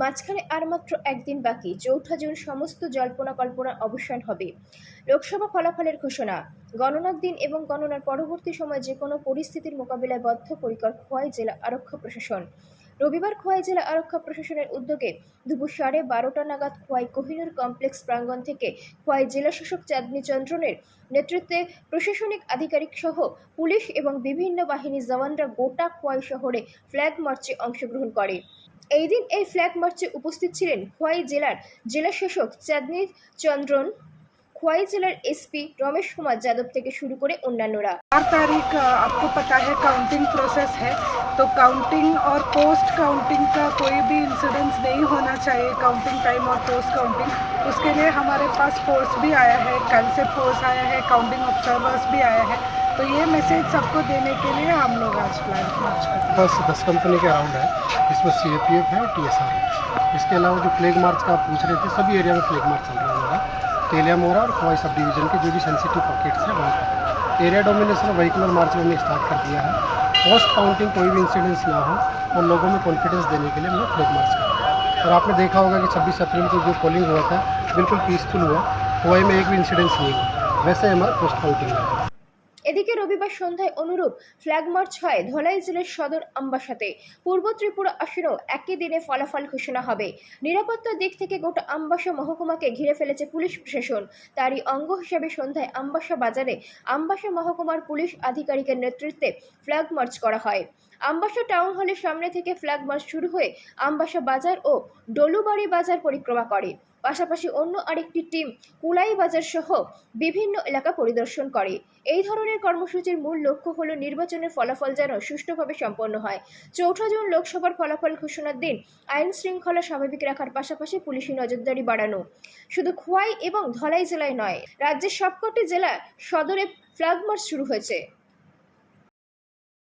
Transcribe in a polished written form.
মাঝখানে আর মাত্র একদিন বাকি, ৪ঠা জুন সমস্ত জল্পনা কল্পনার অবসান হবে। লোকসভা ফলাফলের ঘোষণা, গণনার দিন এবং গণনার পরবর্তী সময়ে যে কোনো পরিস্থিতির মোকাবিলায় বদ্ধপরিকর খোয়াই জেলা আরক্ষা প্রশাসন। রবিবার খোয়াই জেলা আরক্ষা প্রশাসনের উদ্যোগে দুপুর 12:30 নাগাদ খোয়াই কোহিনুর কমপ্লেক্স প্রাঙ্গণ থেকে খোয়াই জেলাশাসক চাঁদনী চন্দ্রনের নেতৃত্বে প্রশাসনিক আধিকারিক সহ পুলিশ এবং বিভিন্ন বাহিনীর জওয়ানরা গোটা খোয়াই শহরে ফ্ল্যাগ মার্চে অংশগ্রহণ করে। এই দিন এই ফ্ল্যাগ মার্চে উপস্থিত ছিলেন খোয়াই জেলার জেলাশাসক চাঁদনী চন্দ্রন, খোয়াই জেলার एसपी रमेश कुमार यादव থেকে শুরু করে অন্যান্যরা। 4 तारीख आपको पता है काउंटिंग प्रोसेस है, तो काउंटिंग और पोस्ट काउंटिंग का कोई भी इंसिडेंस नहीं होना चाहिए। काउंटिंग टाइम और पोस्ट काउंटिंग, उसके लिए हमारे पास फोर्स भी आया है, कल से फोर्स आया है, काउंटिंग ऑब्जर्वर्स भी आया है। तो ये मैसेज सबको देने के लिए हम लोग आज फ्लैग मार्च कर रहे हैं। बस 10 कंपनी के अराउंड है, इसमें CAPF है और TSR है। इसके अलावा जो फ्लैग मार्च का आप पूछ रहे थे, सभी एरिया में फ्लैग मार्च चल रहा है हमारा। तेलिया मोरा और खोवाई सब डिवीजन के जो भी सेंसिटिव पॉकेट्स हैं वहाँ पर एरिया डोमिनेशन व्हीकुलर मार्च में हमने स्टार्ट कर दिया है। पोस्ट काउंटिंग कोई भी इंसिडेंस ना हो और लोगों में कॉन्फिडेंस देने के लिए हम लोग फ्लैग मार्च कर रहे हैं। और आपने देखा होगा कि 26 अप्रैल को जो पोलिंग हुआ था बिल्कुल पीसफुल हुआ, खोवाई में एक भी इंसिडेंस नहीं हुआ। वैसे हमारा पोस्ट काउंटिंग है। এদিকে রবিবার সন্ধ্যায় অনুরূপ ফ্ল্যাগ মার্চ হয় ধলাই জেলার সদর আমবাসাতে। পূর্ব ত্রিপুরা আসনেও একই দিনে ফলাফল ঘোষণা হবে। নিরাপত্তার দিক থেকে গোটা আমবাসা মহকুমাকে ঘিরে ফেলেছে পুলিশ প্রশাসন। তারই অঙ্গ হিসেবে সন্ধ্যায় আমবাসা বাজারে আমবাসা মহকুমার পুলিশ আধিকারিকের নেতৃত্বে ফ্ল্যাগ মার্চ করা হয়। আমবাসা টাউন হলের সামনে থেকে ফ্ল্যাগ মার্চ শুরু হয়ে আমবাসা বাজার ও ডলুবাড়ি বাজার পরিক্রমা করে। পাশাপাশি অন্য আরেকটি টিম কুলাই বাজার সহ বিভিন্ন এলাকা পরিদর্শন করে। এই ধরনের কর্মসূচির মূল লক্ষ্য হল নির্বাচনের ফলাফল যেন সুষ্ঠুভাবে সম্পন্ন হয়। ৪ঠা জুন লোকসভার ফলাফল ঘোষণার দিন আইন শৃঙ্খলা স্বাভাবিক রাখার পাশাপাশি পুলিশি নজরদারি বাড়ানো। শুধু খোয়াই এবং ধলাই জেলায় নয়, রাজ্যের সবকটি জেলায় সদরে ফ্ল্যাগ মার্চ শুরু হয়েছে।